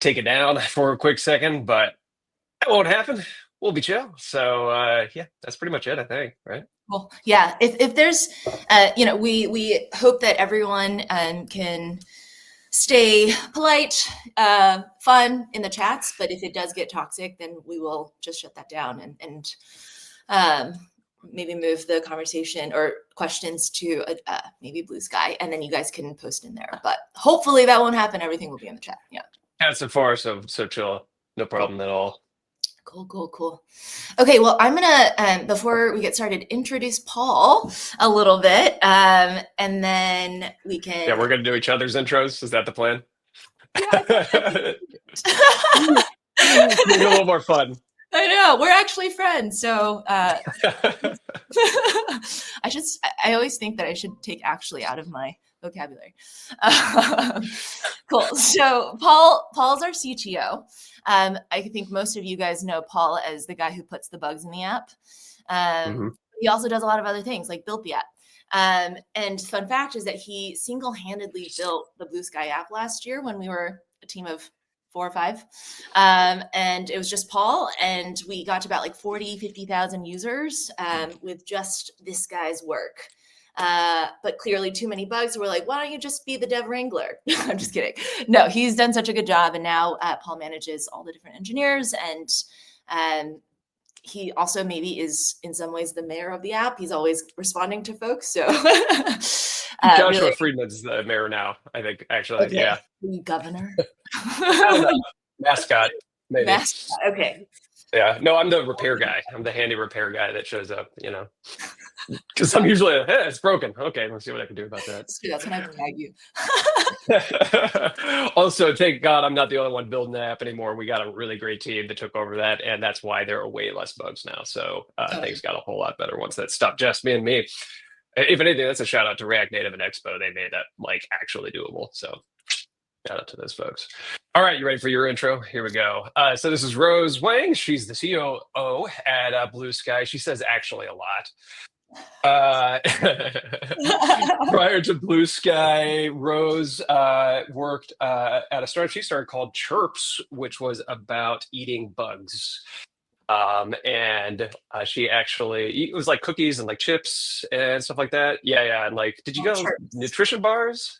take it down for a quick second, but that won't happen. We'll be chill. So yeah, that's pretty much it, I think, right? Well, yeah. If there's, we hope that everyone can stay polite, fun in the chats. But if it does get toxic, then we will just shut that down and maybe move the conversation or questions to maybe Blue Sky, and then you guys can post in there. But hopefully that won't happen. Everything will be in the chat. Yeah. Yeah, so far, so chill. No problem at all. Cool. Okay, well, I'm gonna before we get started, introduce Paul a little bit, and then we can. Yeah, we're gonna do each other's intros. Is that the plan? Yeah, Make it a little more fun. I know, we're actually friends, so I always think that I should take actually out of my vocabulary. Cool. So Paul's our CTO. I think most of you guys know Paul as the guy who puts the bugs in the app. He also does a lot of other things like built the app. And fun fact is that he single-handedly built the Blue Sky app last year when we were a team of 4 or 5. And it was just Paul, and we got to about like 50,000 users with just this guy's work. But clearly too many bugs. So we're like, why don't you just be the dev wrangler? I'm just kidding. No, he's done such a good job. And now Paul manages all the different engineers, and he also maybe is in some ways the mayor of the app. He's always responding to folks. So Joshua really... Friedman's the mayor now, I think, actually. Okay. Yeah. Governor? I don't know. Mascot, maybe. Mascot. Okay. Yeah. No, I'm the repair guy. I'm the handy repair guy that shows up, because I'm usually, hey, it's broken. Okay, let's see what I can do about that. That's when I tag you. Also, thank God I'm not the only one building the app anymore. We got a really great team that took over that, and that's why there are way less bugs now. So things got a whole lot better once that stopped just me and me. If anything, that's a shout out to React Native and Expo. They made that like actually doable. So shout out to those folks. All right, you ready for your intro? Here we go. So this is Rose Wang. She's the COO at Blue Sky. She says actually a lot. Prior to Blue Sky, Rose worked at a startup she started called Chirps, which was about eating bugs. And she actually, it was like cookies and like chips and stuff like that. Yeah. And like, did you go nutrition bars?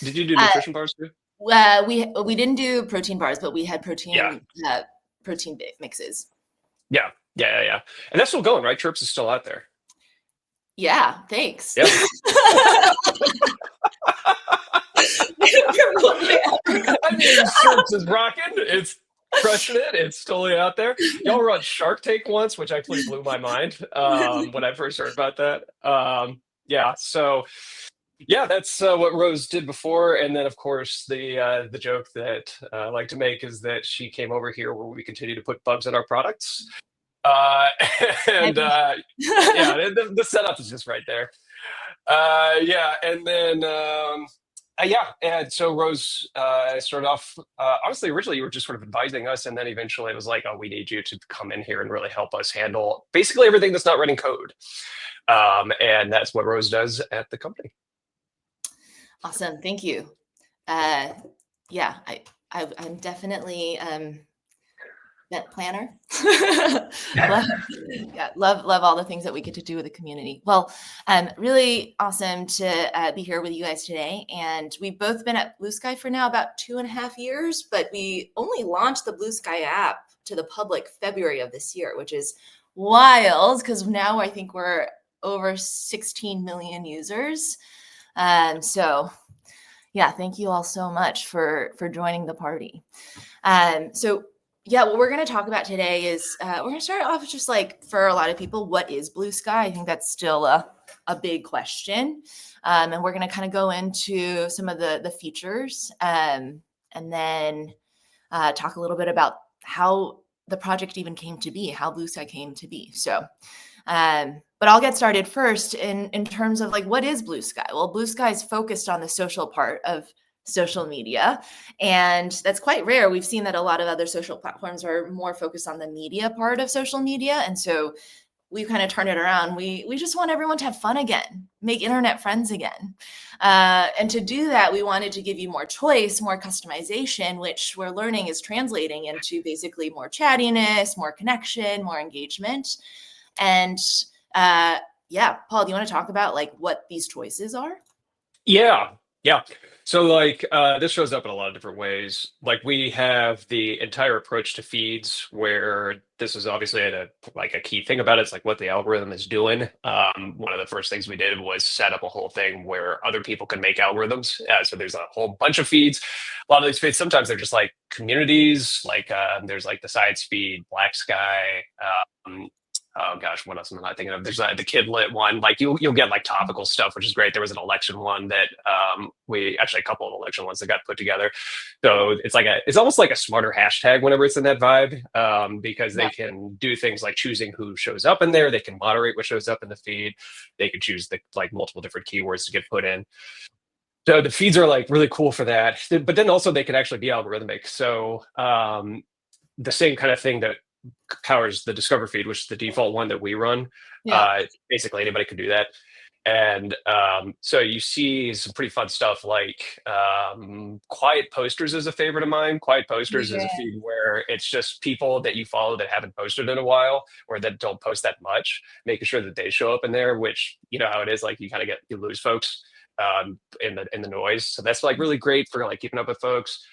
Did you do nutrition bars too? We didn't do protein bars, but we had protein mixes. Yeah. And that's still going, right? Chirps is still out there. Yeah, thanks. Yep. I mean, Chirps is rocking. It's crushing it. It's totally out there. Y'all were on Shark Tank once, which actually blew my mind when I first heard about that. So that's what Rose did before. And then, of course, the joke that I like to make is that she came over here where we continue to put bugs in our products. The setup is just right there. And then and so Rose started off honestly originally you were just sort of advising us, and then eventually it was like, oh, we need you to come in here and really help us handle basically everything that's not running code, and that's what Rose does at the company. Awesome, thank you. I'm definitely event planner. love all the things that we get to do with the community. Well, really awesome to be here with you guys today. And we've both been at Blue Sky for now about 2.5 years, but we only launched the Blue Sky app to the public February of this year, which is wild because now I think we're over 16 million users. So yeah, thank you all so much for joining the party. What we're going to talk about today is we're going to start off just like for a lot of people, what is Blue Sky? I think that's still a big question. And we're going to kind of go into some of the features and then talk a little bit about how the project even came to be, how Blue Sky came to be. So, but I'll get started first in terms of like, what is Blue Sky? Well, Blue Sky is focused on the social part of social media, and that's quite rare. We've seen that a lot of other social platforms are more focused on the media part of social media, and so we've kind of turned it around. We just want everyone to have fun again, make internet friends again. And to do that, we wanted to give you more choice, more customization, which we're learning is translating into basically more chattiness, more connection, more engagement. And yeah, Paul, do you want to talk about like what these choices are? Yeah, yeah. So like this shows up in a lot of different ways. Like we have the entire approach to feeds where this is obviously like a key thing about it. It's like what the algorithm is doing. One of the first things we did was set up a whole thing where other people can make algorithms. So there's a whole bunch of feeds. A lot of these feeds, sometimes they're just like communities, like there's like the science feed, Black Sky, oh gosh, what else am I not thinking of? There's the Kidlit one. Like you'll get like topical stuff, which is great. There was an election one that we actually a couple of election ones that got put together. So it's almost like a smarter hashtag whenever it's in that vibe, because they can do things like choosing who shows up in there. They can moderate what shows up in the feed. They can choose the like multiple different keywords to get put in. So the feeds are like really cool for that. But then also they can actually be algorithmic. So the same kind of thing that powers the Discover feed, which is the default one that we run. Yeah. Basically, anybody can do that. And so you see some pretty fun stuff like Quiet Posters is a favorite of mine. Quiet Posters is a feed where it's just people that you follow that haven't posted in a while or that don't post that much, making sure that they show up in there, which you know how it is, like you lose folks in the noise. So that's like really great for like keeping up with folks.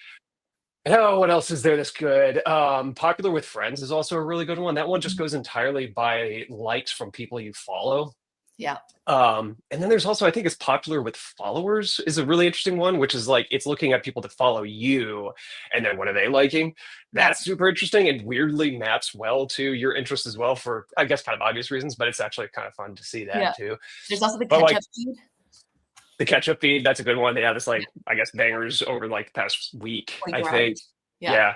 Oh, what else is there that's good? Popular with Friends is also a really good one. That one just goes entirely by likes from people you follow. Yeah. And then there's also, I think it's Popular with Followers is a really interesting one, which is like it's looking at people that follow you and then what are they liking? That's super interesting and weirdly maps well to your interest as well for, I guess, kind of obvious reasons, but it's actually kind of fun to see that too. There's also the But catch like up feed. the catch-up feed, that's a good one. Yeah, this like I guess bangers over like the past week, I 24 think. hours. Yeah.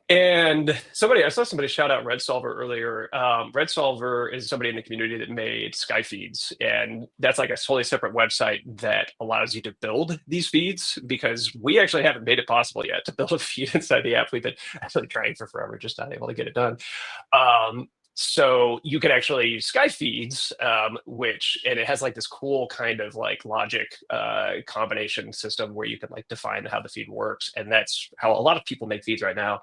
And I saw somebody shout out Red Solver earlier. Red Solver is somebody in the community that made Sky Feeds, and that's like a totally separate website that allows you to build these feeds because we actually haven't made it possible yet to build a feed inside the app. We've been actually trying for forever, just not able to get it done. So you can actually use Sky Feeds, and it has like this cool kind of like logic combination system where you can like define how the feed works, and that's how a lot of people make feeds right now.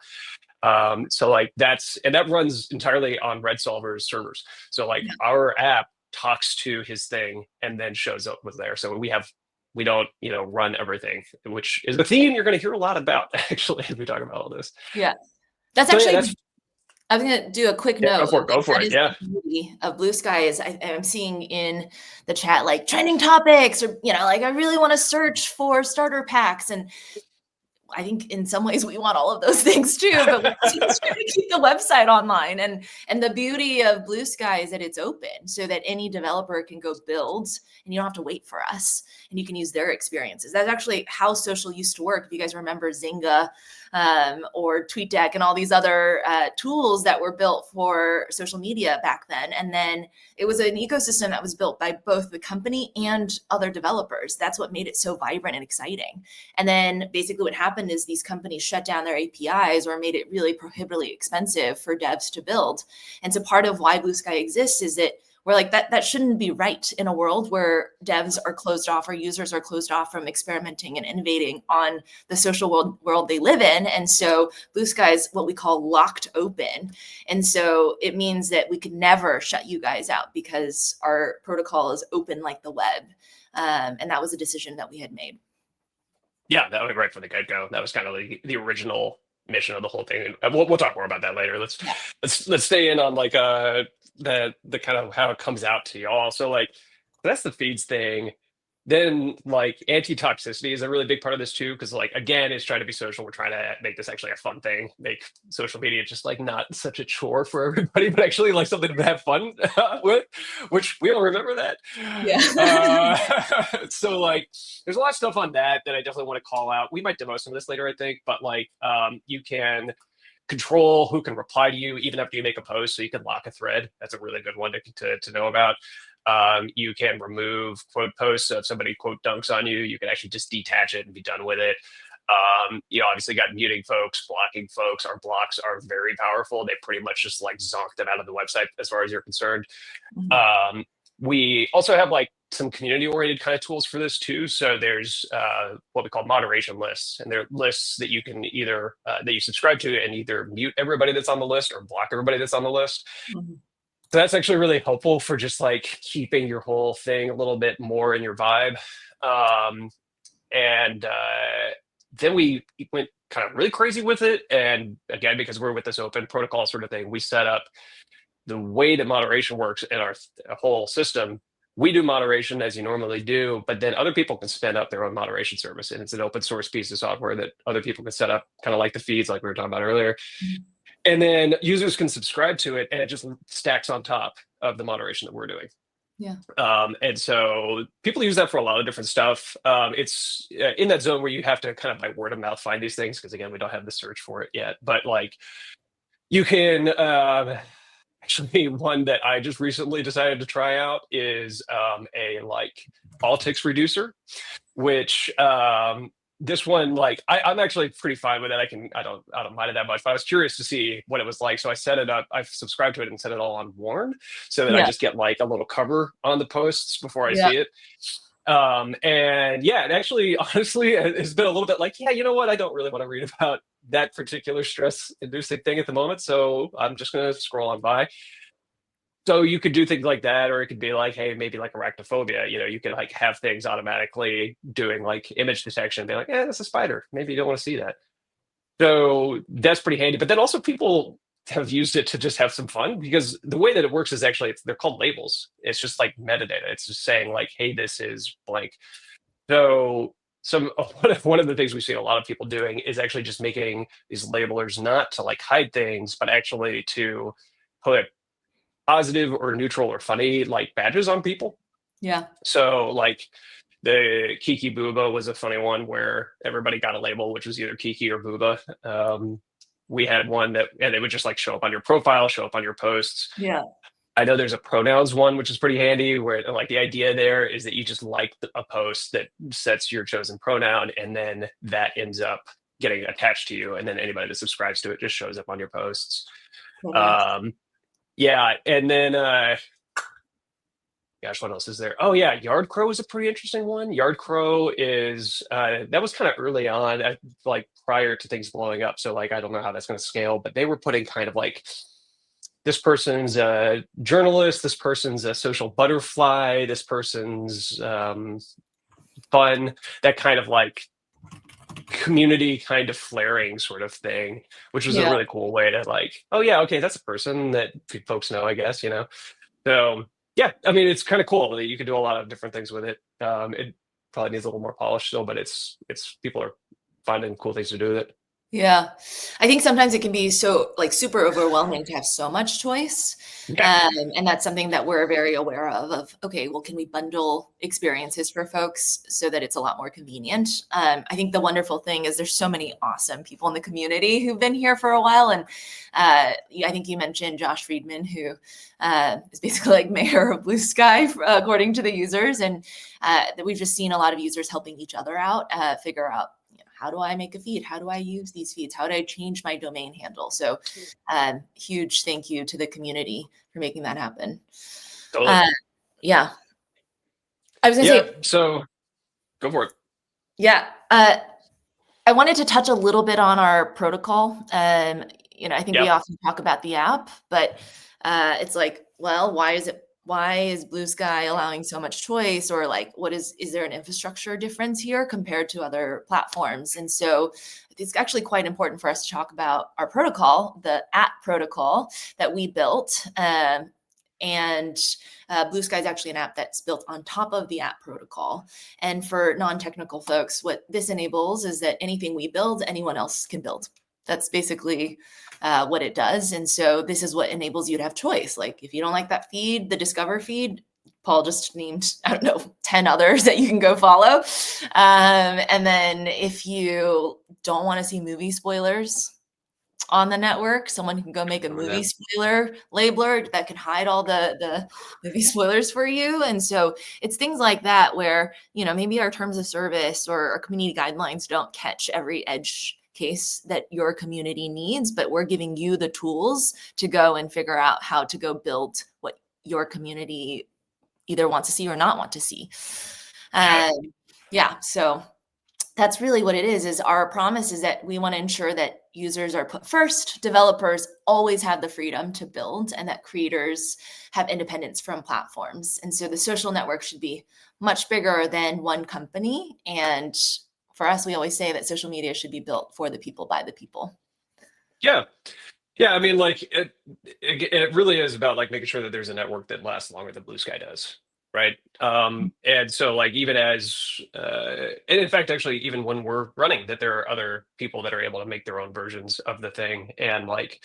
So like that runs entirely on Red Solver's servers. So like our app talks to his thing and then shows up with there. So we don't run everything, which is the theme you're going to hear a lot about actually as we talk about all this. Yeah, that's So, actually. I was going to do a quick note. Go for it. Yeah. The beauty of Blue Sky is I'm seeing in the chat like trending topics or, like I really want to search for starter packs. And I think in some ways we want all of those things too, but we're just trying to keep the website online. And the beauty of Blue Sky is that it's open so that any developer can go build and you don't have to wait for us and you can use their experiences. That's actually how social used to work. If you guys remember Zynga or TweetDeck and all these other tools that were built for social media back then. And then it was an ecosystem that was built by both the company and other developers. That's what made it so vibrant and exciting. And then basically what happened is these companies shut down their APIs or made it really prohibitively expensive for devs to build. And so part of why Blue Sky exists is that we're like, that shouldn't be right in a world where devs are closed off or users are closed off from experimenting and innovating on the social world they live in. And so Blue Sky is what we call locked open. And so it means that we could never shut you guys out because our protocol is open like the web. And that was a decision that we had made. Yeah, that was right from the get-go. That was kind of the original mission of the whole thing. And we'll talk more about that later. Let's stay in on like the kind of how it comes out to y'all. So like that's the feeds thing. Then like anti-toxicity is a really big part of this too, because like again, it's trying to be social. We're trying to make this actually a fun thing, make social media just like not such a chore for everybody, but actually like something to have fun with, which we all remember that. Yeah. So like there's a lot of stuff on that I definitely want to call out. We might demo some of this later, I think, but like you can control who can reply to you even after you make a post, so you can lock a thread. That's a really good one to know about. You can remove quote posts. So if somebody quote dunks on you, you can actually just detach it and be done with it. Obviously got muting folks, blocking folks. Our blocks are very powerful. They pretty much just like zonk them out of the website as far as you're concerned. Mhm. We also have like some community oriented kind of tools for this too. So there's what we call moderation lists, and they're lists that you can either that you subscribe to and either mute everybody that's on the list or block everybody that's on the list. Mhm. So that's actually really helpful for just like keeping your whole thing a little bit more in your vibe. And then we went kind of really crazy with it. And again, because we're with this open protocol sort of thing, we set up the way that moderation works in our whole system. We do moderation as you normally do, but then other people can spin up their own moderation service. And it's an open source piece of software that other people can set up, kind of like the feeds, like we were talking about earlier. And then users can subscribe to it, and it just stacks on top of the moderation that we're doing. Yeah. And so people use that for a lot of different stuff. It's in that zone where you have to kind of by word of mouth find these things, because again, we don't have the search for it yet. But like you can actually, one that I just recently decided to try out is a like politics reducer, which this one, like I'm actually pretty fine with it. I don't mind it that much, but I was curious to see what it was like. So I set it up, I've subscribed to it and set it all on warn so that I Yeah. just get like a little cover on the posts before I Yeah. see it. And yeah, it actually honestly has been a little bit like, yeah, you know what? I don't really want to read about that particular stress inducing thing at the moment. So I'm just going to scroll on by. So you could do things like that, or it could be like, hey, maybe like arachnophobia. You can like have things automatically doing like image detection and be like, that's a spider. Maybe you don't want to see that. So that's pretty handy. But then also people have used it to just have some fun, because the way that it works is actually they're called labels. It's just like metadata. It's just saying like, hey, this is blank. So one of the things we've seen a lot of people doing is actually just making these labelers not to like hide things, but actually to put positive or neutral or funny like badges on people. Yeah. So like the Kiki Booba was a funny one where everybody got a label, which was either Kiki or Booba. We had one that, and it would just like show up on your profile, show up on your posts. Yeah. I know there's a pronouns one, which is pretty handy, where like the idea there is that you just like a post that sets your chosen pronoun, and then that ends up getting attached to you. And then anybody that subscribes to it just shows up on your posts. Totally. Yeah, and then gosh, what else is there? Oh yeah, Yard Crow is a pretty interesting one. Yard Crow is that was kind of early on, like prior to things blowing up. So like I don't know how that's going to scale, but they were putting kind of like this person's a journalist, this person's a social butterfly, this person's fun, that kind of like community kind of flaring sort of thing, which was a Yeah. really cool way to like, oh yeah, okay, that's a person that folks know, I guess, So yeah, I mean, it's kind of cool that you can do a lot of different things with it. It probably needs a little more polish still, but it's people are finding cool things to do with it. Yeah. I think sometimes it can be so like super overwhelming to have so much choice. Yeah. And that's something that we're very aware of, okay, well, can we bundle experiences for folks so that it's a lot more convenient? I think the wonderful thing is there's so many awesome people in the community who've been here for a while. And I think you mentioned Josh Friedman, who is basically like mayor of Blue Sky, according to the users. And that we've just seen a lot of users helping each other out, figure out, how do I make a feed? How do I use these feeds? How do I change my domain handle? So huge thank you to the community for making that happen. Totally. Yeah. I was going to say. So go for it. Yeah. I wanted to touch a little bit on our protocol. I think we often talk about the app, but it's like, well, why is Blue Sky allowing so much choice? Or like, is there an infrastructure difference here compared to other platforms? And so it's actually quite important for us to talk about our protocol, the app protocol that we built. And Blue Sky is actually an app that's built on top of the app protocol. And for non-technical folks, what this enables is that anything we build, anyone else can build. That's basically what it does. And so this is what enables you to have choice. Like if you don't like that feed, the Discover feed, Paul just named, 10 others that you can go follow. And then if you don't want to see movie spoilers, on the network. Someone can go make a movie spoiler labeler that can hide all the movie spoilers for you. And so it's things like that where, you know, maybe our terms of service or our community guidelines don't catch every edge case that your community needs, but we're giving you the tools to go and figure out how to go build what your community either wants to see or not want to see. Yeah, so that's really what it is our promise is that we want to ensure that users are put first, developers always have the freedom to build, and that creators have independence from platforms. And so the social network should be much bigger than one company. And for us, we always say that social media should be built for the people, by the people. Yeah. Yeah, I mean, like it really is about like making sure that there's a network that lasts longer than Blue Sky does, right? And so like even as and in fact, actually, even when we're running, that there are other people that are able to make their own versions of the thing and like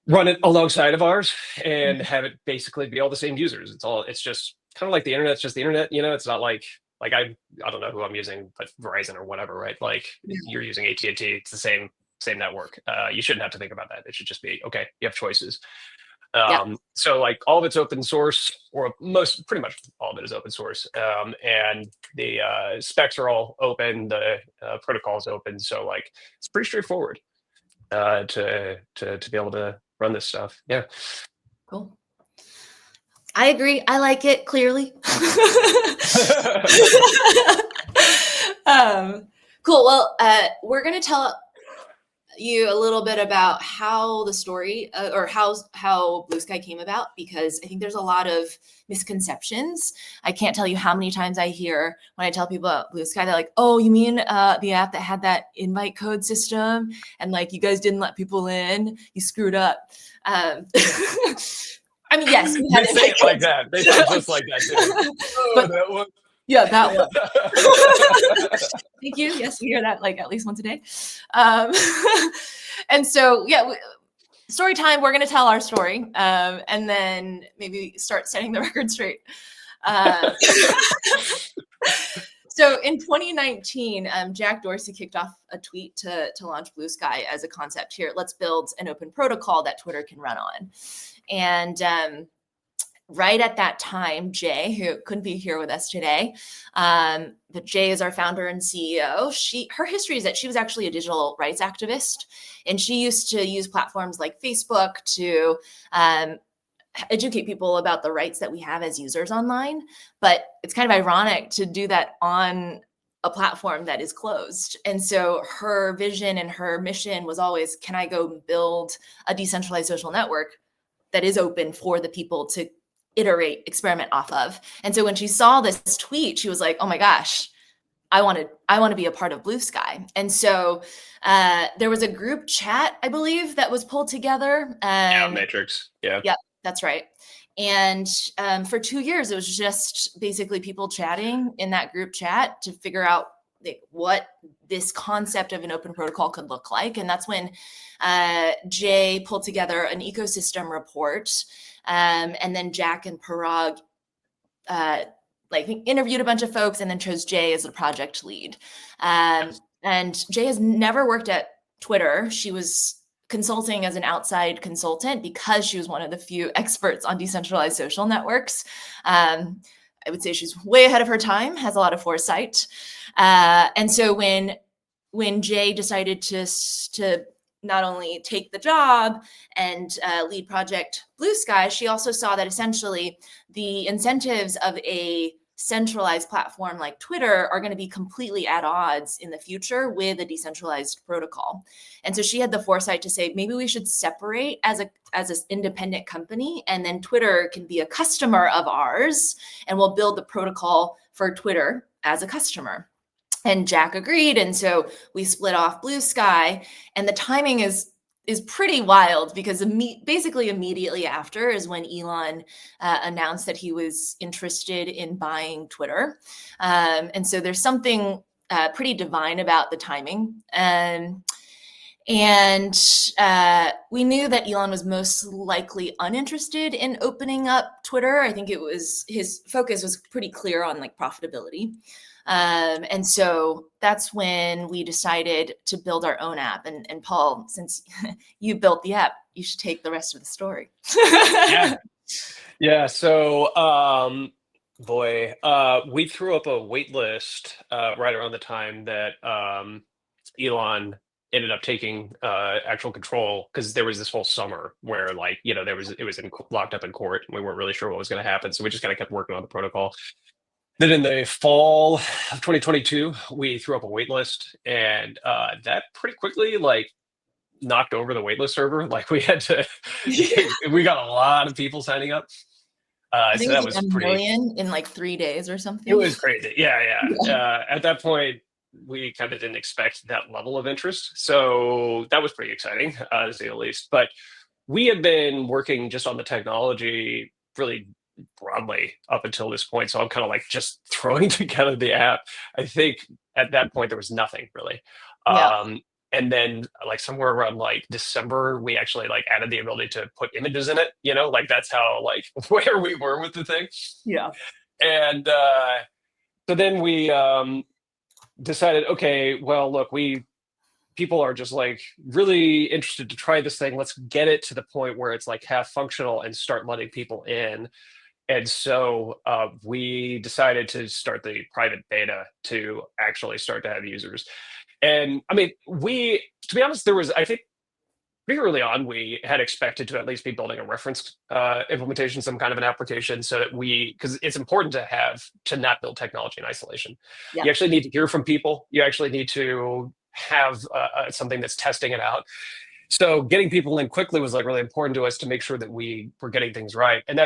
run it alongside of ours and have it basically be all the same users. It's just kind of like the internet's just the internet, you know. It's not like I don't know who I'm using, but Verizon or whatever, right? Like you're using AT&T, it's the same network. You shouldn't have to think about that. It should just be, okay, you have choices. So like all of it's open source, or pretty much all of it is open source. And the specs are all open, the protocol is open. So like it's pretty straightforward to be able to run this stuff. Yeah. Cool. I agree. I like it, clearly. Cool. Well, we're going to tell you a little bit about how the story or how Blue Sky came about, because I think there's a lot of misconceptions. I can't tell you how many times I hear when I tell people about Blue Sky, they're like, oh, you mean the app that had that invite code system and like you guys didn't let people in, you screwed up. I mean, yes, we had they say it like that. They say it just like that too. But, that one. Yeah, that one. Thank you. Yes, we hear that like at least once a day. And so, yeah, story time. We're going to tell our story, and then maybe start setting the record straight. So in 2019, Jack Dorsey kicked off a tweet to launch Blue Sky as a concept here. Let's build an open protocol that Twitter can run on. And right at that time, Jay, who couldn't be here with us today, but Jay is our founder and CEO. Her history is that she was actually a digital rights activist, and she used to use platforms like Facebook to educate people about the rights that we have as users online. But it's kind of ironic to do that on a platform that is closed. And so her vision and her mission was always, can I go build a decentralized social network that is open for the people to iterate, experiment off of? And so when she saw this tweet, she was like, oh my gosh, I want to be a part of Blue Sky. And so there was a group chat, I believe, that was pulled together. Yeah, Matrix. Yeah. Yep, that's right. And for 2 years, it was just basically people chatting in that group chat to figure out like what this concept of an open protocol could look like. And that's when Jay pulled together an ecosystem report. And then Jack and Parag interviewed a bunch of folks and then chose Jay as the project lead. And Jay has never worked at Twitter. She was consulting as an outside consultant because she was one of the few experts on decentralized social networks. I would say she's way ahead of her time, has a lot of foresight. And so when Jay decided to not only take the job and lead project Blue Sky, she also saw that essentially the incentives of a centralized platform like Twitter are going to be completely at odds in the future with a decentralized protocol. And so she had the foresight to say, maybe we should separate as an independent company, and then Twitter can be a customer of ours, and we'll build the protocol for Twitter as a customer. And Jack agreed. And so we split off Blue Sky, and the timing is pretty wild because basically immediately after is when Elon announced that he was interested in buying Twitter. And so there's something pretty divine about the timing. And we knew that Elon was most likely uninterested in opening up Twitter. I think his focus was pretty clear on like profitability. And so that's when we decided to build our own app. And Paul, since you built the app, you should take the rest of the story. Yeah. Yeah. So, boy, we threw up a wait list right around the time that Elon ended up taking actual control, because there was this whole summer where, like, there was it was locked up in court, and we weren't really sure what was going to happen. So we just kind of kept working on the protocol. Then in the fall of 2022, we threw up a wait list, and that pretty quickly, like, knocked over the waitlist server. Like, we had to, we got a lot of people signing up. I So think it that was like was a pretty, million in like 3 days or it something. was crazy. Yeah, yeah. Yeah. At that point, we kind of didn't expect that level of interest. So that was pretty exciting, to say the least. But we have been working just on the technology really broadly up until this point. So I'm kind of like just throwing together the app. I think at that point there was nothing really. Yeah. Um, and then, like, somewhere around like December, we actually like added the ability to put images in it. Like, that's how, like, where we were with the thing. Yeah. And so then we decided, okay, well, look, we people are just like really interested to try this thing. Let's get it to the point where it's like half functional and start letting people in. And so we decided to start the private beta to actually start to have users. And I mean, to be honest, there was, I think, pretty early on, we had expected to at least be building a reference implementation, some kind of an application, so that because it's important to not build technology in isolation. Yeah. You actually need to hear from people. You actually need to have something that's testing it out. So getting people in quickly was like really important to us to make sure that we were getting things right. And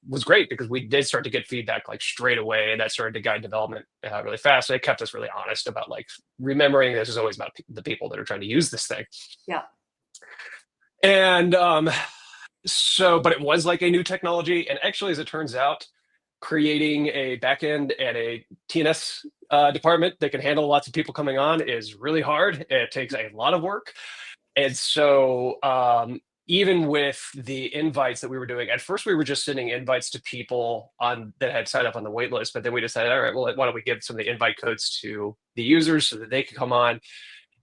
was great, because we did start to get feedback like straight away, and that started to guide development really fast. And it kept us really honest about, like, remembering this is always about the people that are trying to use this thing. Yeah. And but it was like a new technology. And actually, as it turns out, creating a backend and a TNS department that can handle lots of people coming on is really hard. It takes a lot of work. And so, even with the invites that we were doing, at first we were just sending invites to people that had signed up on the wait list. But then we decided, all right, well, why don't we give some of the invite codes to the users so that they could come on?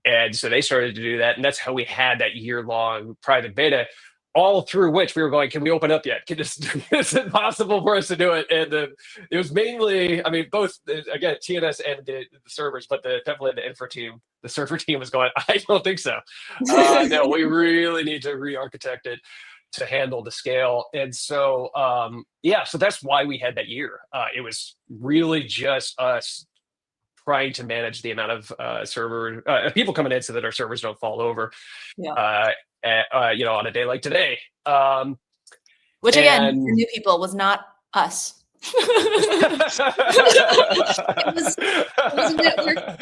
And so they started to do that. And that's how we had that year-long private beta, all through which we were going, can we open up yet? Is it possible for us to do it? And it was mainly, I mean, both, again, TNS and the servers, but definitely the infra team, the server team was going, I don't think so. No, we really need to re-architect it to handle the scale. And so, yeah, so that's why we had that year. It was really just us trying to manage the amount of server people coming in so that our servers don't fall over, Yeah. on a day like today. Which, again, for And new people, was not us. It was a network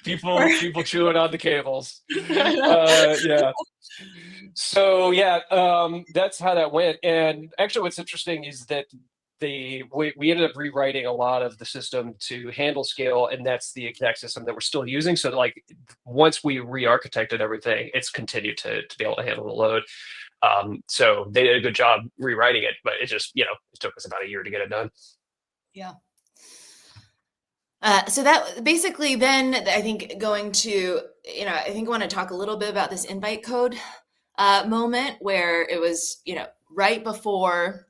people chewing on the cables. Yeah. So yeah, that's how that went. And actually, what's interesting is that we ended up rewriting a lot of the system to handle scale, and that's the exact system that we're still using. So, like, once we re-architected everything, it's continued to be able to handle the load. So they did a good job rewriting it, but it just, it took us about a year to get it done. Yeah. So that basically, then I think going to, I think I want to talk a little bit about this invite code moment where it was, right before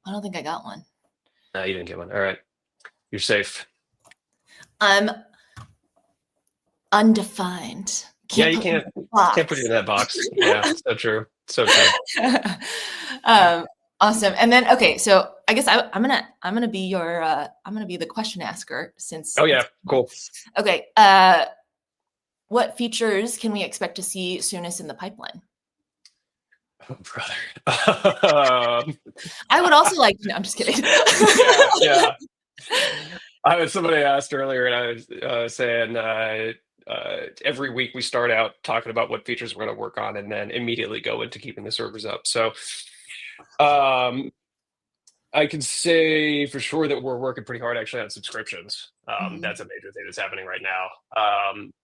I don't think I got one. No, you didn't get one. All right. You're safe. I'm undefined. Yeah, Can't you put me in a can't put box. you in that box. Yeah, so true. So true. um, awesome. And then okay, so I guess I'm gonna be your I'm gonna be the question asker since Oh yeah, cool. okay. What features can we expect to see soonest in the pipeline? Oh, brother. I would also like to know, I'm just kidding. Yeah, yeah. Somebody asked earlier, and I was saying every week we start out talking about what features we're going to work on, and then immediately go into keeping the servers up. So um, I can say for sure that we're working pretty hard actually on subscriptions. Mhm. That's a major thing that's happening right now,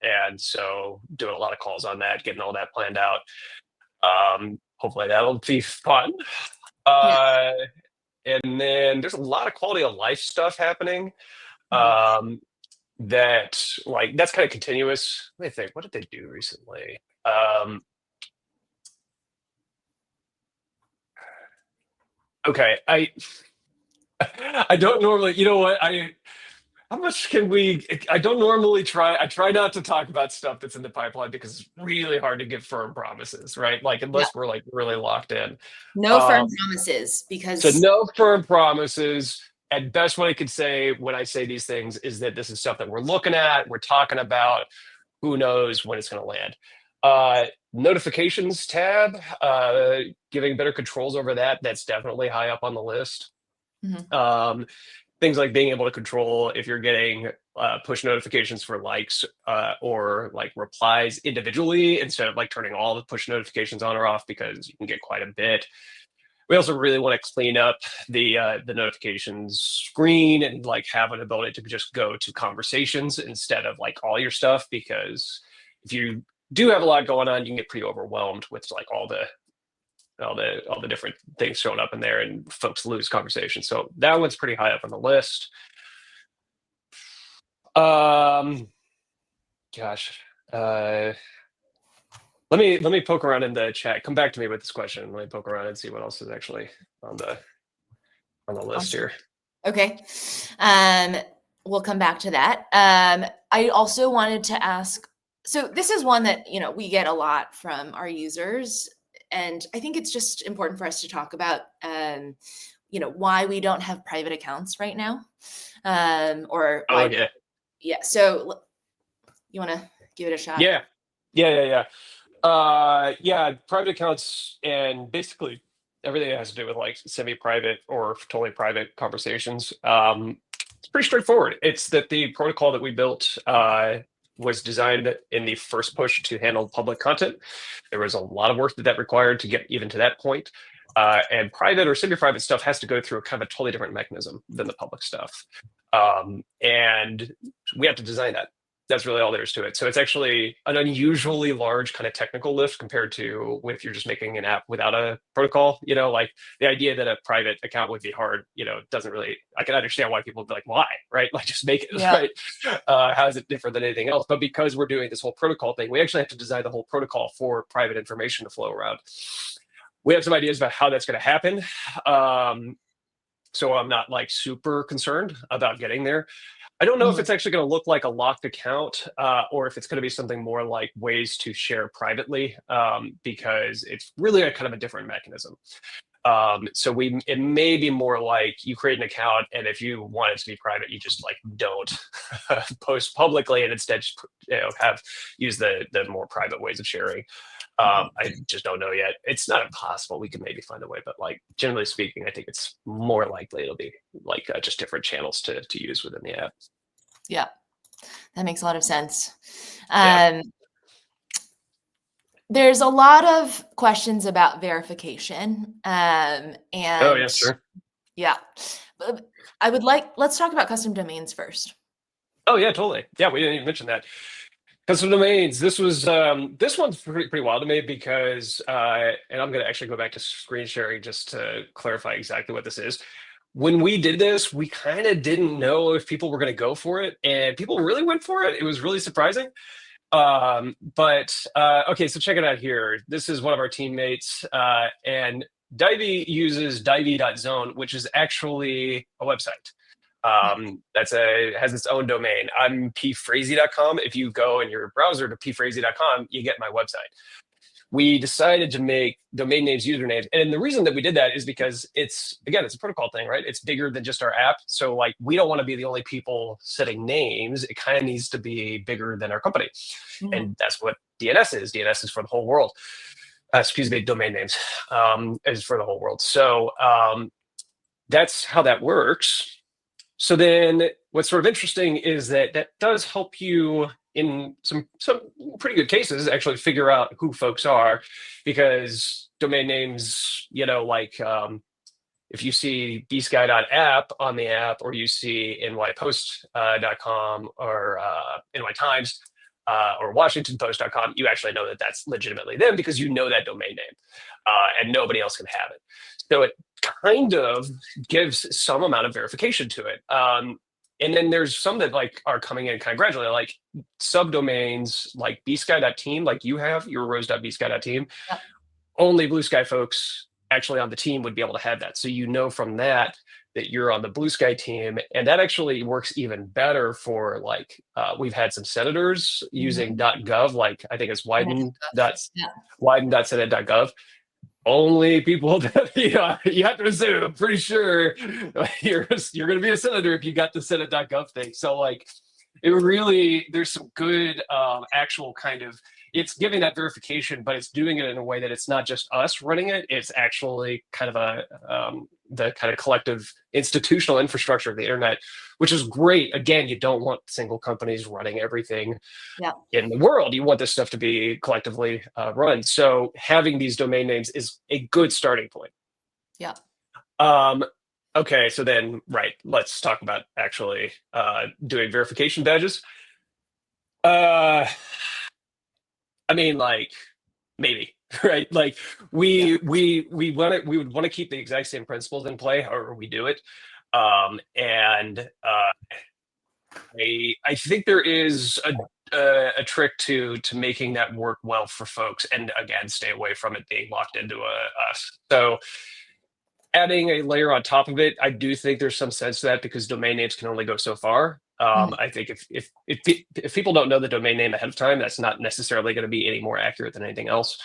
and so doing a lot of calls on that, getting all that planned out. Hopefully that'll be fun. Yeah. Uh, and then there's a lot of quality of life stuff happening. Mhm. Um, that like that's kind of continuous. Let me think. What did they do recently? Okay, I don't normally. You know what? How much can we? I don't normally try. I try not to talk about stuff that's in the pipeline because it's really hard to give firm promises, right? Like Yeah. unless we're like really locked in. No firm Um, promises so because no firm promises. And best what I could say when I say these things is that this is stuff that we're looking at, we're talking about. Who knows when it's going to land? Notifications tab, giving better controls over that. That's definitely high up on the list. Mhm. Um, things like being able to control if you're getting push notifications for likes or like replies individually instead of like turning all the push notifications on or off because you can get quite a bit. We also really want to clean up the notifications screen and like have an ability to just go to conversations instead of like all your stuff because if you do have a lot going on, you can get pretty overwhelmed with like all the different things showing up in there and folks lose conversation. So that one's pretty high up on the list. Um, gosh, uh, let me poke around in the chat. Come back to me with this question. Let me poke around and see what else is actually on the list Awesome. here. Okay. Um, we'll come back to that. I also wanted to ask, so this is one that, we get a lot from our users, and I think it's just important for us to talk about, why we don't have private accounts right now, or Oh why, yeah, yeah. So you want to give it a shot? yeah, yeah. Yeah, private accounts and basically everything that has to do with like semi-private or totally private conversations. It's pretty straightforward. It's that the protocol that we built was designed in the first push to handle public content. There was a lot of work that required to get even to that point. And private or semi-private stuff has to go through a kind of a totally different mechanism than the public stuff. And we have to design that. That's really all there is to it. So it's actually an unusually large kind of technical lift compared to if you're just making an app without a protocol. Like the idea that a private account would be hard, doesn't really, I can understand why people would be like, why, right? Like just make it, Yeah. right? How is it different than anything else? But because we're doing this whole protocol thing, we actually have to design the whole protocol for private information to flow around. We have some ideas about how that's going to happen. So I'm not like super concerned about getting there. I don't know if Mhm. it's actually going to look like a locked account or if it's going to be something more like ways to share privately because it's really a kind of a different mechanism. So it may be more like you create an account and if you want it to be private, you just like don't post publicly and instead just, use the more private ways of sharing. I just don't know yet. It's not impossible. We can maybe find a way, but like generally speaking, I think it's more likely it'll be like just different channels to use within the app. Yeah, that makes a lot of sense. Yeah. Um, there's a lot of questions about verification, Oh yeah, and sure. yeah, but let's talk about custom domains first. Oh yeah, totally. Yeah, we didn't even mention that. Custom domains. This one's pretty wild to me because and I'm gonna actually go back to screen sharing just to clarify exactly what this is. When we did this, we kind of didn't know if people were going to go for it, and people really went for it. It was really surprising. But okay, so check it out here. This is one of our teammates, and Divey uses divey.zone, which is actually a website. Has its own domain. I'm pphrazy.com. If you go in your browser to pphrazy.com, you get my website. We decided to make domain names usernames. And the reason that we did that is because it's a protocol thing, right? It's bigger than just our app. So like, we don't want to be the only people setting names. It kind of needs to be bigger than our company. Mm-hmm. And that's what DNS is. DNS is for the whole world. Domain names is for the whole world. So that's how that works. So then what's sort of interesting is that does help you in some pretty good cases actually figure out who folks are, because domain names, like if you see bsky.app on the app, or you see nypost.com or nytimes or washingtonpost.com, you actually know that that's legitimately them because you know that domain name, and nobody else can have it. So it kind of gives some amount of verification to it. And then there's some that like are coming in kind of gradually, like subdomains like bsky.team, like you have your rose.bsky.team. Yep. Only Blue Sky folks actually on the team would be able to have that. So from that you're on the Blue Sky team. And that actually works even better for like, we've had some senators using .gov, like I think it's widen.senate.gov. Only people that you have to assume, pretty sure you're going to be a senator if you got the senate.gov thing. So like, there's some good actual kind of, it's giving that verification, but it's doing it in a way that it's not just us running it. It's actually kind of the kind of collective institutional infrastructure of the internet, which is great. Again, you don't want single companies running everything in the world. You want this stuff to be collectively run. So having these domain names is a good starting point. Yeah. Okay, so then, let's talk about actually doing verification badges. I mean, like, maybe, right? Like, we would want to keep the exact same principles in play, however we do it. And I think there is a trick to making that work well for folks, and again, stay away from it being locked into us. So adding a layer on top of it, I do think there's some sense to that, because domain names can only go so far. I think if people don't know the domain name ahead of time, that's not necessarily going to be any more accurate than anything else.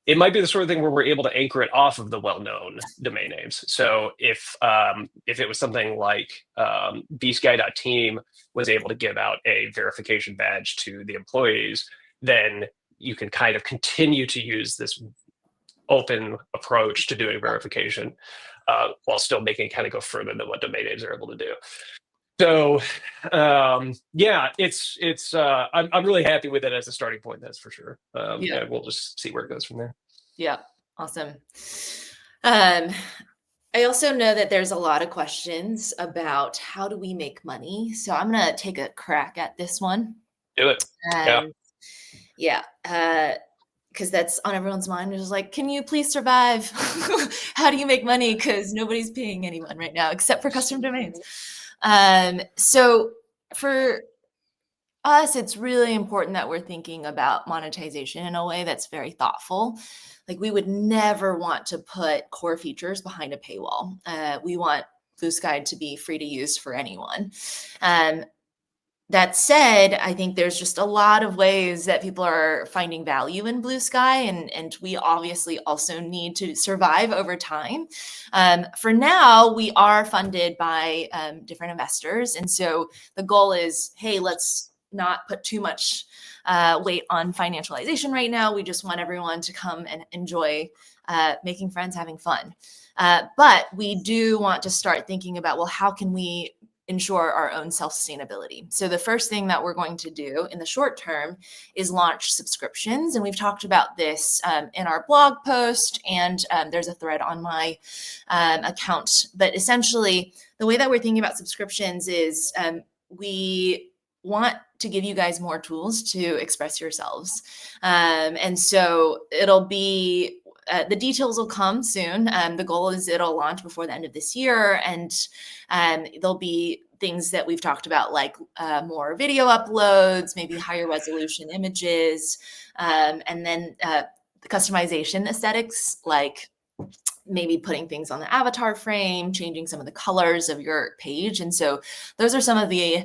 It might be the sort of thing where we're able to anchor it off of the well-known domain names. So if it was something like bsky.team was able to give out a verification badge to the employees, then you can kind of continue to use this open approach to doing verification while still making it kind of go further than what domain names are able to do. So yeah, I'm really happy with it as a starting point, that's for sure. And we'll just see where it goes from there. Yeah, awesome. I also know that there's a lot of questions about how do we make money. So I'm going to take a crack at this one. Do it. Yeah. Because that's on everyone's mind. It's like, can you please survive? How do you make money? Because nobody's paying anyone right now except for custom domains. So for us, it's really important that we're thinking about monetization in a way that's very thoughtful. Like, we would never want to put core features behind a paywall. We want Blue Sky to be free to use for anyone. That said, I think there's just a lot of ways that people are finding value in Blue Sky, and we obviously also need to survive over time. For now, we are funded by different investors. And so the goal is, hey, let's not put too much weight on financialization right now. We just want everyone to come and enjoy making friends, having fun. But we do want to start thinking about, well, how can we ensure our own self-sustainability? So the first thing that we're going to do in the short term is launch subscriptions. And we've talked about this in our blog post, and there's a thread on my account. But essentially, the way that we're thinking about subscriptions is we want to give you guys more tools to express yourselves. And so it'll be, the details will come soon. The goal is it'll launch before the end of this year. And there'll be things that we've talked about, like more video uploads, maybe higher resolution images, and then customization aesthetics, like maybe putting things on the avatar frame, changing some of the colors of your page. And so those are some of the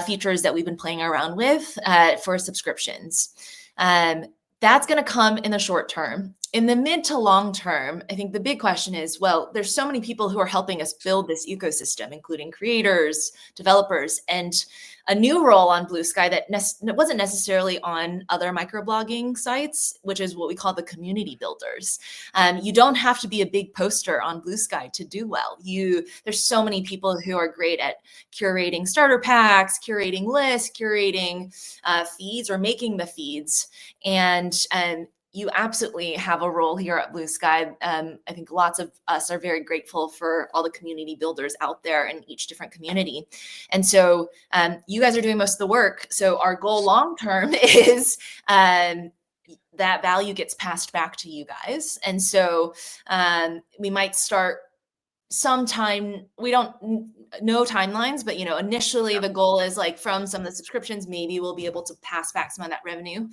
features that we've been playing around with for subscriptions. That's going to come in the short term. In the mid to long term, I think the big question is, well, there's so many people who are helping us build this ecosystem, including creators, developers, and a new role on Blue Sky that wasn't necessarily on other microblogging sites, which is what we call the community builders. You don't have to be a big poster on Blue Sky to do well. There's so many people who are great at curating starter packs, curating lists, curating feeds, or making the feeds. And you absolutely have a role here at Blue Sky. I think lots of us are very grateful for all the community builders out there in each different community. And so you guys are doing most of the work. So our goal long-term is that value gets passed back to you guys. And so we might start sometime, we don't know timelines, but initially the goal is like from some of the subscriptions, maybe we'll be able to pass back some of that revenue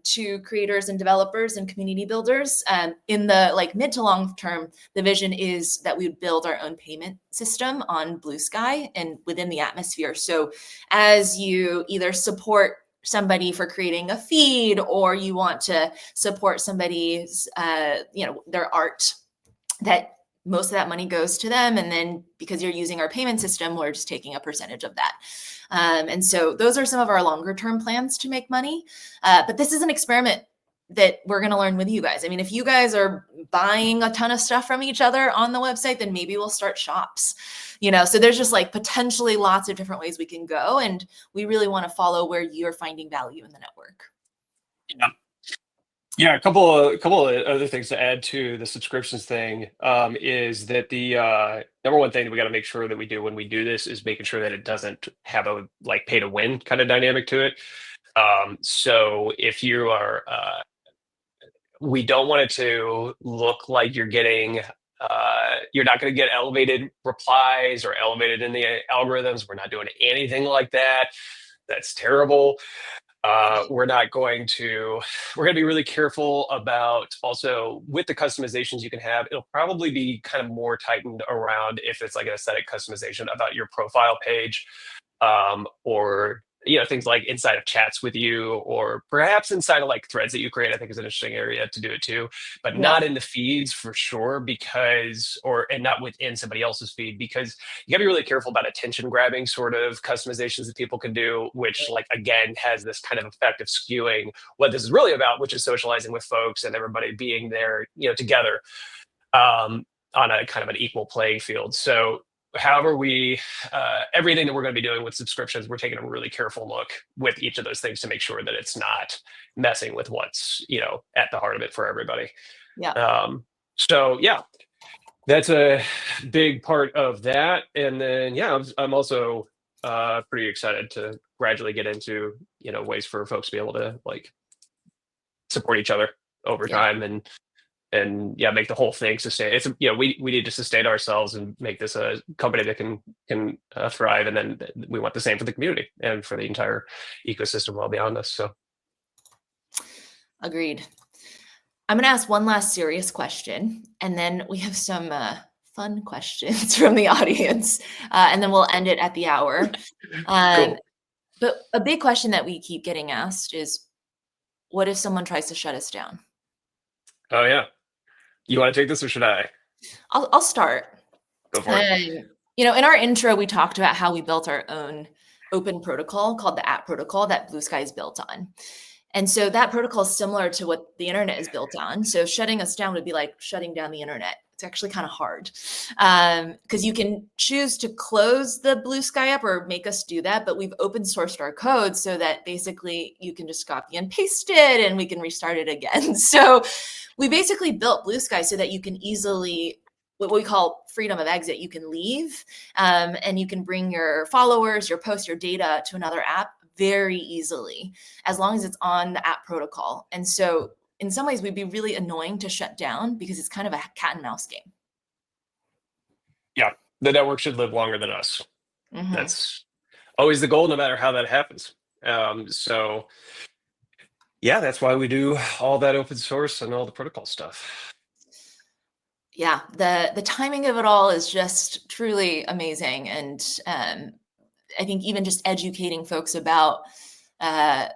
to creators and developers and community builders. In the mid to long term, the vision is that we would build our own payment system on Blue Sky and within the atmosphere. So as you either support somebody for creating a feed, or you want to support somebody's their art, that most of that money goes to them. And then because you're using our payment system, we're just taking a percentage of that. And so those are some of our longer term plans to make money. But this is an experiment that we're going to learn with you guys. I mean, if you guys are buying a ton of stuff from each other on the website, then maybe we'll start shops, so there's just potentially lots of different ways we can go. And we really want to follow where you're finding value in the network. Yeah, a couple of other things to add to the subscriptions thing is that the number one thing that we got to make sure that we do when we do this is making sure that it doesn't have a pay to win kind of dynamic to it. So if you are, we don't want it to look like you're getting, you're not going to get elevated replies or elevated in the algorithms. We're not doing anything like that. That's terrible. We're going to be really careful about also with the customizations you can have. It'll probably be kind of more tightened around if it's like an aesthetic customization about your profile page, or things like inside of chats with you, or perhaps inside of threads that you create. I think is an interesting area to do it too, but not in the feeds for sure, and not within somebody else's feed, because you gotta be really careful about attention grabbing sort of customizations that people can do, which again has this kind of effect of skewing what this is really about, which is socializing with folks and everybody being there, together on a kind of an equal playing field. So however everything that we're going to be doing with subscriptions, we're taking a really careful look with each of those things to make sure that it's not messing with what's at the heart of it for everybody. So that's a big part of that. And then I'm also pretty excited to gradually get into ways for folks to be able to support each other over time and make the whole thing sustain. It's we need to sustain ourselves and make this a company that can thrive, and then we want the same for the community and for the entire ecosystem well beyond us. So agreed. I'm going to ask one last serious question, and then we have some fun questions from the audience, and then we'll end it at the hour. Cool. But a big question that we keep getting asked is, what if someone tries to shut us down? Oh yeah. You want to take this or should I? I'll start. Go for it. In our intro, we talked about how we built our own open protocol called the app protocol that Blue Sky is built on. And so that protocol is similar to what the internet is built on. So shutting us down would be like shutting down the internet. It's actually kind of hard because you can choose to close the Blue Sky app or make us do that. But we've open sourced our code so that basically you can just copy and paste it and we can restart it again. So we basically built Blue Sky so that you can easily, what we call freedom of exit, you can leave and you can bring your followers, your posts, your data to another app very easily, as long as it's on the app protocol. And so in some ways, we'd be really annoying to shut down because it's kind of a cat and mouse game. Yeah, the network should live longer than us. Mm-hmm. That's always the goal, no matter how that happens. So Yeah, that's why we do all that open source and all the protocol stuff. Yeah, the timing of it all is just truly amazing, and I think even just educating folks about uh,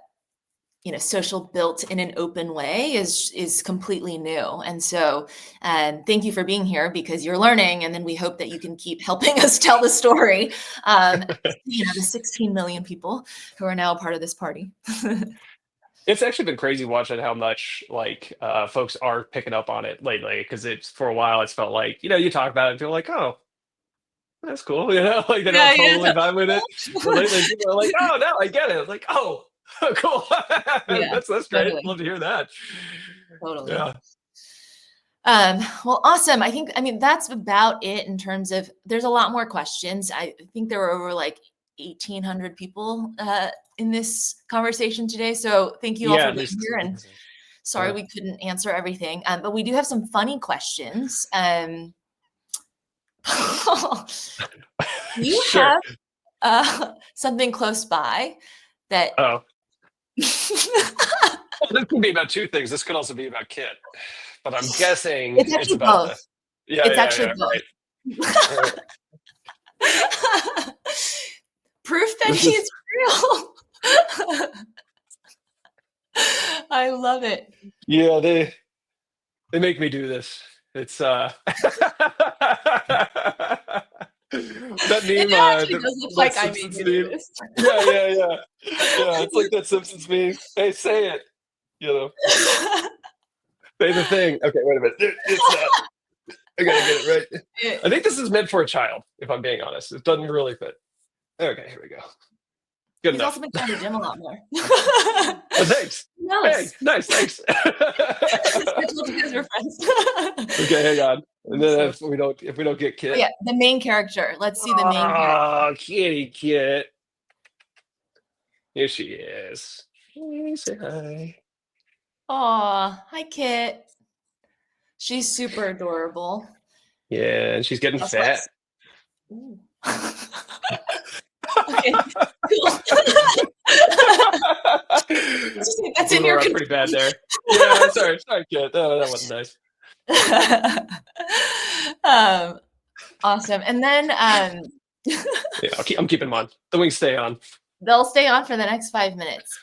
social built in an open way is completely new. And so thank you for being here, because you're learning, and then we hope that you can keep helping us tell the story. um, the 16 million people who are now a part of this party. It's actually been crazy watching how much like folks are picking up on it lately because it's for a while it's felt like you talk about it and feel like, oh, that's cool, like they don't Yeah, totally yeah. vibe with it. But lately people are like, oh no, I get it. It's like, oh, cool. Yeah, That's great. totally, Love to hear that. totally. Yeah. Well, awesome. I mean, that's about it in terms of, there's a lot more questions. I think there were over like 1,800 people in this conversation today. So thank you all Yeah, for at being least here. And sorry yeah. we couldn't answer everything, but we do have some funny questions. You Sure. have something close by that. Oh. Well, this could be about two things. This could also be about Kit. But I'm guessing It's it's actually about both. the yeah, It's yeah, actually yeah, right. both. Right. Proof that This is he's real. I love it. yeah, they make me do this. It's that It meme, actually does look that like I made Simpsons you do meme. this. Yeah, yeah, yeah. Yeah, it's like that Simpsons meme. Hey, say it. You know, say the thing. Okay, wait a minute. It's not. I gotta get it right. I It think this is meant for a child, if I'm being honest. It doesn't really fit. Okay, here we go. Good He's also enough. been going to the gym a lot more. Oh, thanks. Who Hey, knows? nice, thanks. I told you guys were friends. Okay, hang on. And then So, if we don't get oh Kit. yeah, the main character. Let's see the main character. Oh, kitty Kit. Here she is. Hey, say hi. Aw, hi Kit. She's super adorable. Yeah, and she's getting Also, fat. ooh. Okay, cool. That's in Moving your around control. pretty bad there. Yeah, sorry, Kit. Oh, that wasn't nice. um, awesome. And then Yeah, I'm keeping them on. The wings stay on. they'll stay on for the next 5 minutes.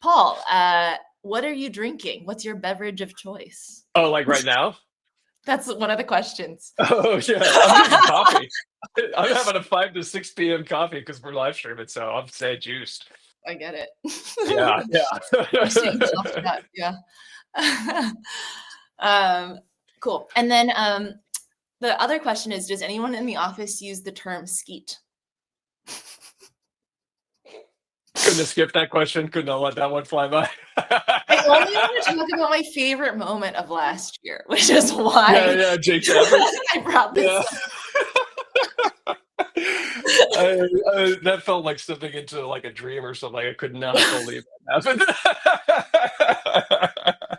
Paul, what are you drinking? What's your beverage of choice? Oh, like right now? That's one of the questions. Oh yeah, I'm drinking coffee. I'm having a 5 to 6 p.m. coffee because we're live streaming, so I'm staying juiced. I get it. Yeah, We're seeing yeah. that, yeah. Cool. And then the other question is, does anyone in the office use the term skeet? Couldn't have skipped that question. Couldn't have let that one fly by. I only want to talk about my favorite moment of last year, which is why Yeah, Jake Tapper. I brought this Yeah. up. That felt like stepping into like a dream or something. I could not believe that happened.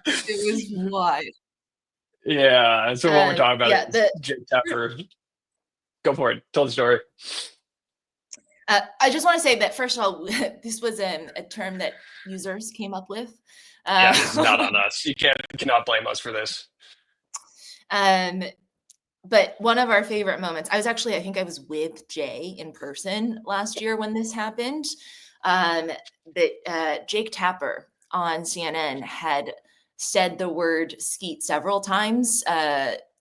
It was wild. Yeah, so what we're talking about Yeah, is Jake Tapper. Go for it. Tell the story. I just want to say that, first of all, this was a term that users came up with. Yeah, this is not on us. You cannot blame us for this. But one of our favorite moments, I think I was with Jay in person last year when this happened, that Jake Tapper on CNN had said the word skeet several times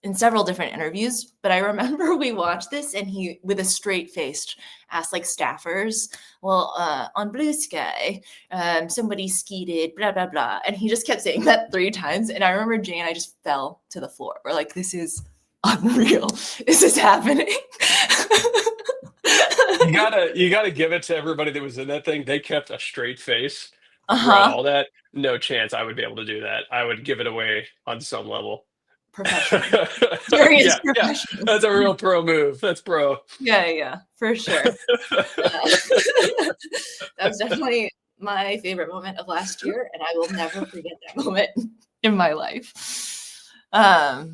in several different interviews. But I remember we watched this and he, with a straight face, asked like staffers, well, on Blue Sky, somebody skeeted, blah, blah, blah. And he just kept saying that 3 times. And I remember Jay and I just fell to the floor. We're like, this is unreal. Is this happening? You gotta give it to everybody that was in that thing. They kept a straight face throughout all that. No chance I would be able to do that. I would give it away on some level. Professional. Serious Yeah, professional. that's a real pro move. That's pro. Yeah, for sure. That was definitely my favorite moment of last year, and I will never forget that moment in my life. Pretty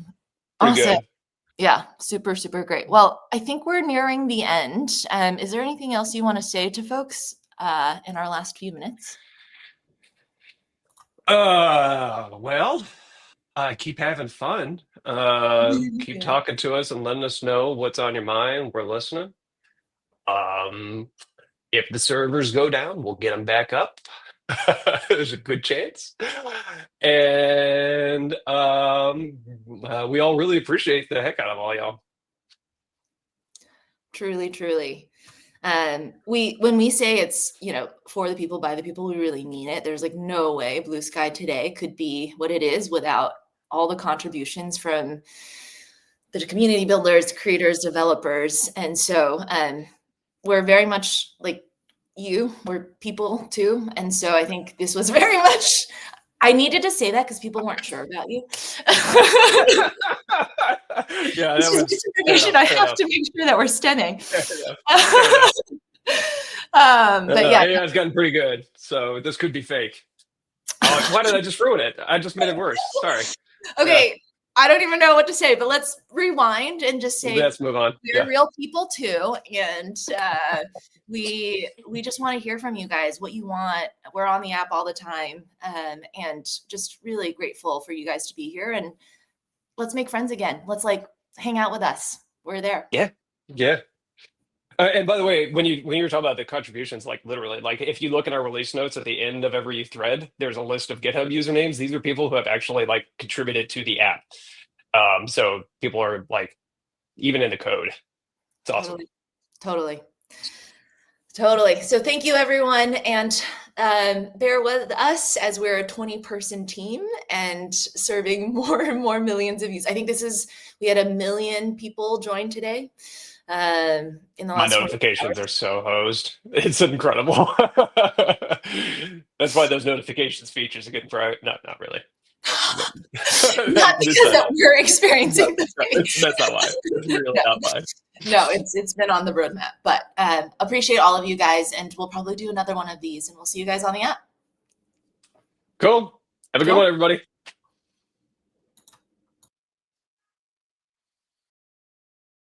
Awesome. good. Yeah, super, super great. Well, I think we're nearing the end. Is there anything else you want to say to folks in our last few minutes? Well, keep having fun. Keep talking to us and letting us know what's on your mind. We're listening. Um, if the servers go down, we'll get them back up. There's a good chance. And we all really appreciate the heck out of all y'all. Truly, truly. When we say it's, for the people, by the people, we really mean it. There's like no way Blue Sky today could be what it is without all the contributions from the community builders, creators, developers. And so we're very much like we're people too. And so I think this was very much, I needed to say that because people weren't sure about you. Yeah, this is misinformation. I have to make sure that we're stemming. But yeah, it's gotten pretty good. So this could be fake. Why did I just ruin it? I just made it worse. Sorry. Okay. I don't even know what to say, but let's rewind and just say let's move on. We're real people too, and we just want to hear from you guys what you want. We're on the app all the time, and just really grateful for you guys to be here. And let's make friends again. Let's hang out with us. We're there. Yeah. And by the way, when you were talking about the contributions, literally, if you look in our release notes at the end of every thread, there's a list of GitHub usernames. These are people who have actually contributed to the app. So people are even in the code. It's awesome. Totally. So thank you, everyone, and bear with us as we're a 20-person team and serving more and more millions of views. I think we had 1 million people join today. In the last My notifications are so hosed. It's incredible. That's why those notifications features are getting private. No, not really. Not because that we're experiencing that's not why. It's really not why. No, it's been on the roadmap. But appreciate all of you guys, and we'll probably do another one of these, and we'll see you guys on the app. Cool. Have a good one, everybody.